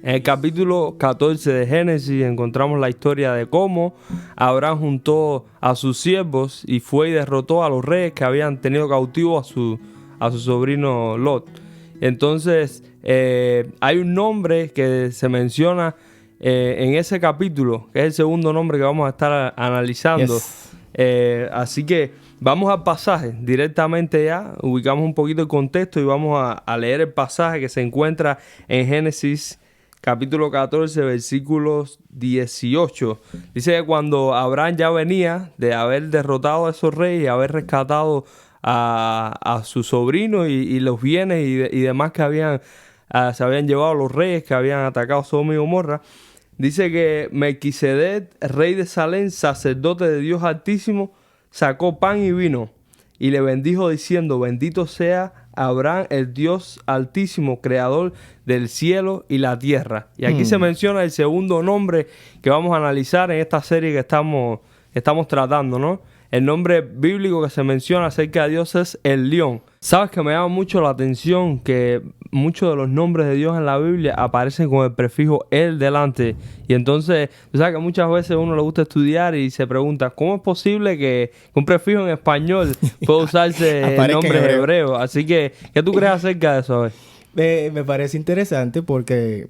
En el capítulo 14 de Génesis encontramos la historia de cómo Abraham juntó a sus siervos y fue y derrotó a los reyes que habían tenido cautivo a su sobrino Lot. Entonces hay un nombre que se menciona en ese capítulo, que es el segundo nombre que vamos a estar analizando. Yes. Así que vamos al pasaje directamente ya, ubicamos un poquito el contexto y vamos a leer el pasaje que se encuentra en Génesis capítulo 14, versículos 18. Dice que cuando Abraham ya venía de haber derrotado a esos reyes y haber rescatado a su sobrino y los bienes y demás que se habían llevado los reyes que habían atacado Sodoma y Gomorra, dice que Melquisedec, rey de Salem, sacerdote de Dios Altísimo, sacó pan y vino y le bendijo diciendo: bendito sea Abraham, el Dios Altísimo, creador del cielo y la tierra. Y aquí se menciona el segundo nombre que vamos a analizar en esta serie que estamos tratando, ¿no? El nombre bíblico que se menciona acerca de Dios es el León. Sabes que me llama mucho la atención que muchos de los nombres de Dios en la Biblia aparecen con el prefijo el delante. Y entonces, tú sabes que muchas veces uno le gusta estudiar y se pregunta, ¿cómo es posible que un prefijo en español pueda usarse en nombres hebreos? Así que, ¿qué tú crees acerca de eso? Me parece interesante porque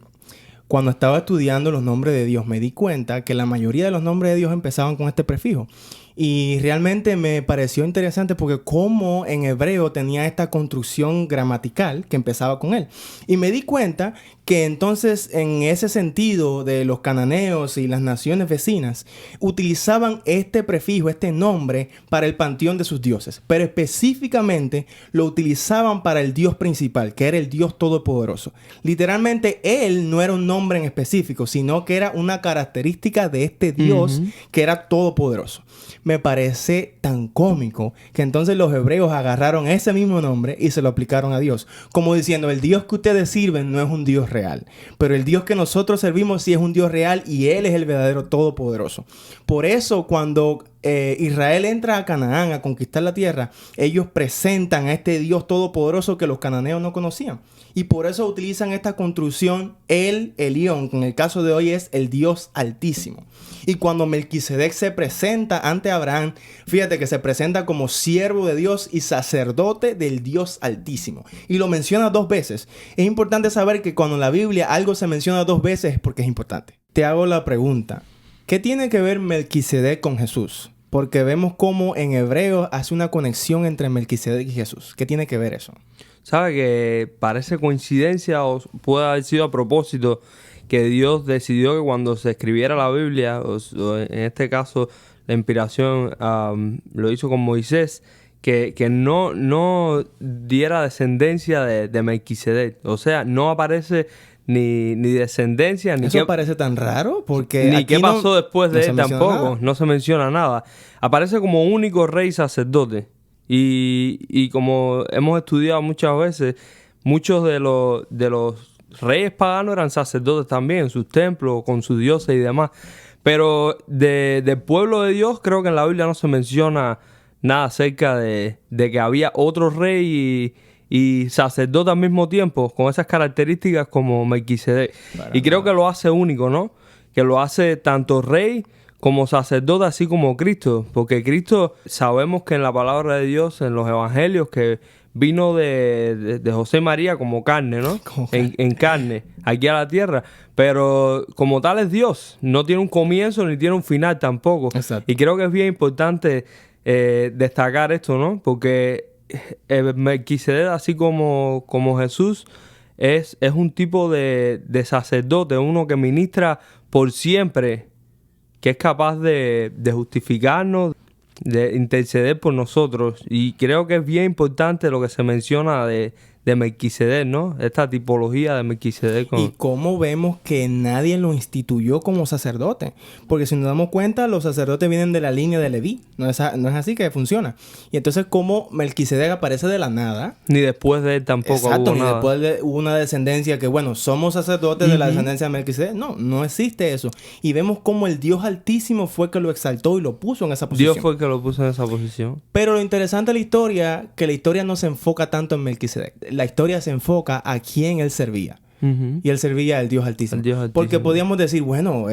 cuando estaba estudiando los nombres de Dios me di cuenta que la mayoría de los nombres de Dios empezaban con este prefijo. Y realmente me pareció interesante porque como en hebreo tenía esta construcción gramatical que empezaba con él. Y me di cuenta que entonces en ese sentido de los cananeos y las naciones vecinas utilizaban este prefijo, este nombre para el panteón de sus dioses. Pero específicamente lo utilizaban para el Dios principal, que era el Dios Todopoderoso. Literalmente él no era un nombre en específico, sino que era una característica de este Dios que era todopoderoso. Me parece tan cómico que entonces los hebreos agarraron ese mismo nombre y se lo aplicaron a Dios. Como diciendo, el Dios que ustedes sirven no es un Dios real. Pero el Dios que nosotros servimos sí es un Dios real y Él es el verdadero todopoderoso. Por eso cuando Israel entra a Canaán a conquistar la tierra, ellos presentan a este Dios todopoderoso que los cananeos no conocían. Y por eso utilizan esta construcción El Elión, que en el caso de hoy es el Dios Altísimo. Y cuando Melquisedec se presenta ante Abraham, fíjate que se presenta como siervo de Dios y sacerdote del Dios Altísimo. Y lo menciona 2 veces. Es importante saber que cuando en la Biblia algo se menciona 2 veces es porque es importante. Te hago la pregunta: ¿qué tiene que ver Melquisedec con Jesús? Porque vemos cómo en hebreo hace una conexión entre Melquisedec y Jesús. ¿Qué tiene que ver eso? ¿Sabe que parece coincidencia o puede haber sido a propósito que Dios decidió que cuando se escribiera la Biblia, o en este caso la inspiración lo hizo con Moisés, que no diera descendencia de Melquisedec? O sea, no aparece ni descendencia, ni eso parece tan raro porque ni aquí qué pasó después de él tampoco. Nada. No se menciona nada. Aparece como único rey sacerdote. Y como hemos estudiado muchas veces, muchos de los reyes paganos eran sacerdotes también en sus templos, con sus dioses y demás. Pero del pueblo de Dios, creo que en la Biblia no se menciona nada acerca de que había otro rey y sacerdote al mismo tiempo, con esas características como Melquisedec. Y creo que lo hace único, ¿no? Que lo hace tanto rey como sacerdote, así como Cristo. Porque Cristo, sabemos que en la palabra de Dios, en los evangelios, que vino de José y María como carne, ¿no? En carne, aquí a la tierra. Pero como tal es Dios. No tiene un comienzo ni tiene un final tampoco. Exacto. Y creo que es bien importante destacar esto, ¿no? Porque Melquisedec, así como Jesús, es un tipo de sacerdote, uno que ministra por siempre, que es capaz de justificarnos, de interceder por nosotros. Y creo que es bien importante lo que se menciona de Melquisedec, ¿no? Esta tipología de Melquisedec. Y cómo vemos que nadie lo instituyó como sacerdote. Porque si nos damos cuenta, los sacerdotes vienen de la línea de Leví. No es así que funciona. Y entonces, ¿cómo Melquisedec aparece de la nada? Ni después de él tampoco. Exacto, hubo ni nada. después hubo una descendencia que, bueno, somos sacerdotes de la descendencia de Melquisedec. No existe eso. Y vemos cómo el Dios Altísimo fue que lo exaltó y lo puso en esa posición. Dios fue el que lo puso en esa posición. Pero lo interesante de la historia, que la historia no se enfoca tanto en Melquisedec. La historia se enfoca a quién él servía. Ujú. Y él servía al Dios Altísimo. El Dios Altísimo. Porque podíamos decir, bueno,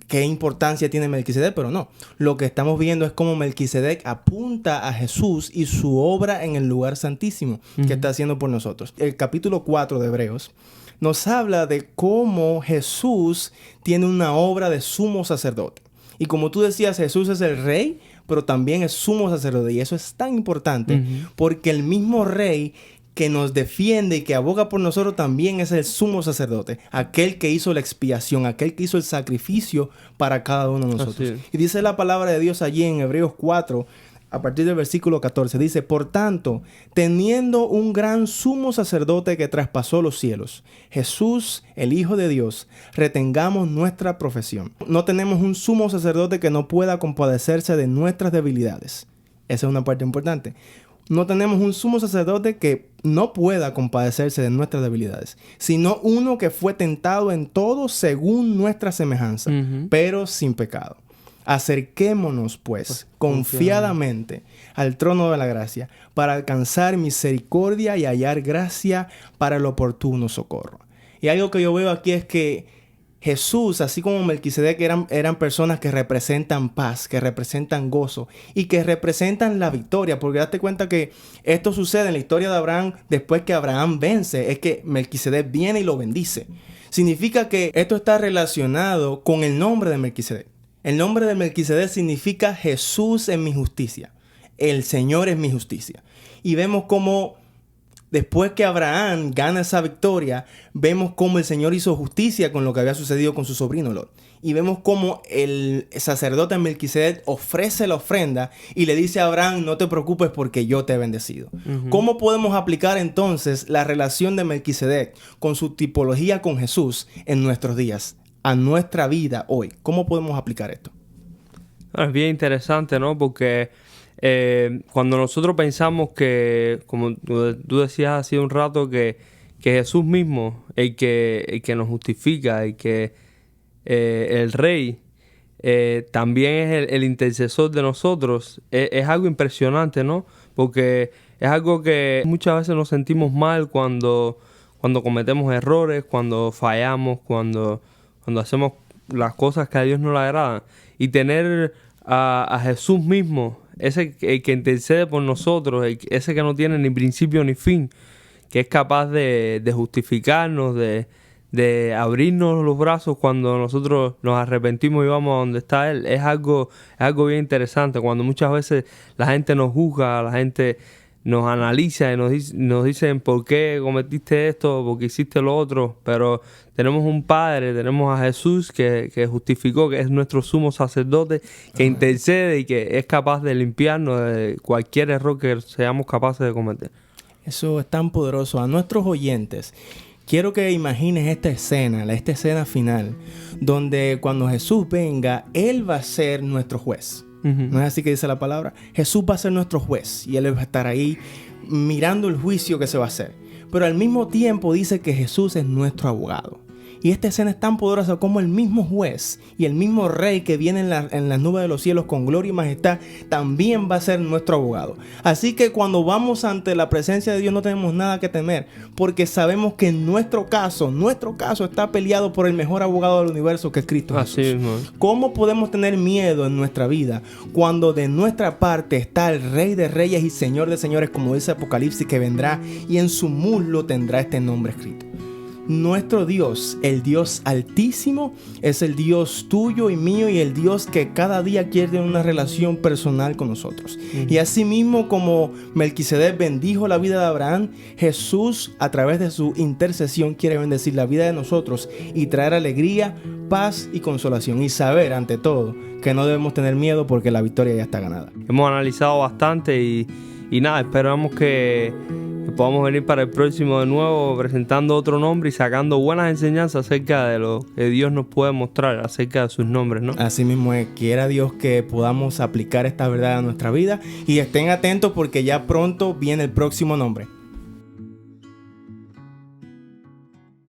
¿qué importancia tiene Melquisedec? Pero no. Lo que estamos viendo es cómo Melquisedec apunta a Jesús y su obra en el lugar santísimo que está haciendo por nosotros. El capítulo 4 de Hebreos nos habla de cómo Jesús tiene una obra de sumo sacerdote. Y como tú decías, Jesús es el rey, pero también es sumo sacerdote. Y eso es tan importante porque el mismo rey que nos defiende y que aboga por nosotros también es el sumo sacerdote. Aquel que hizo la expiación, aquel que hizo el sacrificio para cada uno de nosotros. Y dice la palabra de Dios allí en Hebreos 4, a partir del versículo 14. Dice, por tanto, teniendo un gran sumo sacerdote que traspasó los cielos, Jesús, el Hijo de Dios, retengamos nuestra profesión. No tenemos un sumo sacerdote que no pueda compadecerse de nuestras debilidades. Esa es una parte importante. No tenemos un sumo sacerdote que no pueda compadecerse de nuestras debilidades, sino uno que fue tentado en todo según nuestra semejanza, pero sin pecado. Acerquémonos, pues, confiadamente al trono de la gracia para alcanzar misericordia y hallar gracia para el oportuno socorro. Y algo que yo veo aquí es que Jesús, así como Melquisedec, eran personas que representan paz, que representan gozo y que representan la victoria. Porque date cuenta que esto sucede en la historia de Abraham después que Abraham vence. Es que Melquisedec viene y lo bendice. Significa que esto está relacionado con el nombre de Melquisedec. El nombre de Melquisedec significa Jesús es mi justicia. El Señor es mi justicia. Y vemos cómo después que Abraham gana esa victoria, vemos cómo el Señor hizo justicia con lo que había sucedido con su sobrino Lot. Y vemos cómo el sacerdote Melquisedec ofrece la ofrenda y le dice a Abraham, no te preocupes porque yo te he bendecido. ¿Cómo podemos aplicar entonces la relación de Melquisedec con su tipología con Jesús en nuestros días, a nuestra vida hoy? ¿Cómo podemos aplicar esto? Es bien interesante, ¿no? Porque cuando nosotros pensamos que, como tú decías hace un rato, que Jesús mismo, el que nos justifica, el Rey, también es el intercesor de nosotros, es algo impresionante, ¿no? Porque es algo que muchas veces nos sentimos mal cuando cometemos errores, cuando fallamos, cuando hacemos las cosas que a Dios no le agradan. Y tener a Jesús mismo, ese que intercede por nosotros, ese que no tiene ni principio ni fin, que es capaz de justificarnos, de abrirnos los brazos cuando nosotros nos arrepentimos y vamos a donde está Él, es algo bien interesante. Cuando muchas veces la gente nos juzga, la gente nos analiza y nos dicen por qué cometiste esto, por qué hiciste lo otro, pero tenemos un Padre, tenemos a Jesús que justificó, que es nuestro sumo sacerdote, que intercede y que es capaz de limpiarnos de cualquier error que seamos capaces de cometer. Eso es tan poderoso. A nuestros oyentes, quiero que imagines esta escena final, donde cuando Jesús venga, Él va a ser nuestro juez. ¿No es así que dice la palabra? Jesús va a ser nuestro juez y Él va a estar ahí mirando el juicio que se va a hacer. Pero al mismo tiempo dice que Jesús es nuestro abogado. Y esta escena es tan poderosa como el mismo juez y el mismo rey que viene en las nubes de los cielos con gloria y majestad también va a ser nuestro abogado. Así que cuando vamos ante la presencia de Dios no tenemos nada que temer, porque sabemos que nuestro caso está peleado por el mejor abogado del universo, que es Cristo Jesús. Así mismo. ¿Cómo podemos tener miedo en nuestra vida cuando de nuestra parte está el Rey de Reyes y Señor de Señores, como dice Apocalipsis, que vendrá y en su muslo tendrá este nombre escrito? Nuestro Dios, el Dios Altísimo, es el Dios tuyo y mío y el Dios que cada día quiere tener una relación personal con nosotros. Y así mismo como Melquisedec bendijo la vida de Abraham, Jesús a través de su intercesión quiere bendecir la vida de nosotros y traer alegría, paz y consolación. Y saber ante todo que no debemos tener miedo porque la victoria ya está ganada. Hemos analizado bastante y nada, esperamos que podamos venir para el próximo de nuevo presentando otro nombre y sacando buenas enseñanzas acerca de lo que Dios nos puede mostrar acerca de sus nombres, ¿no? Así mismo es. Quiera Dios que podamos aplicar esta verdad a nuestra vida y estén atentos porque ya pronto viene el próximo nombre.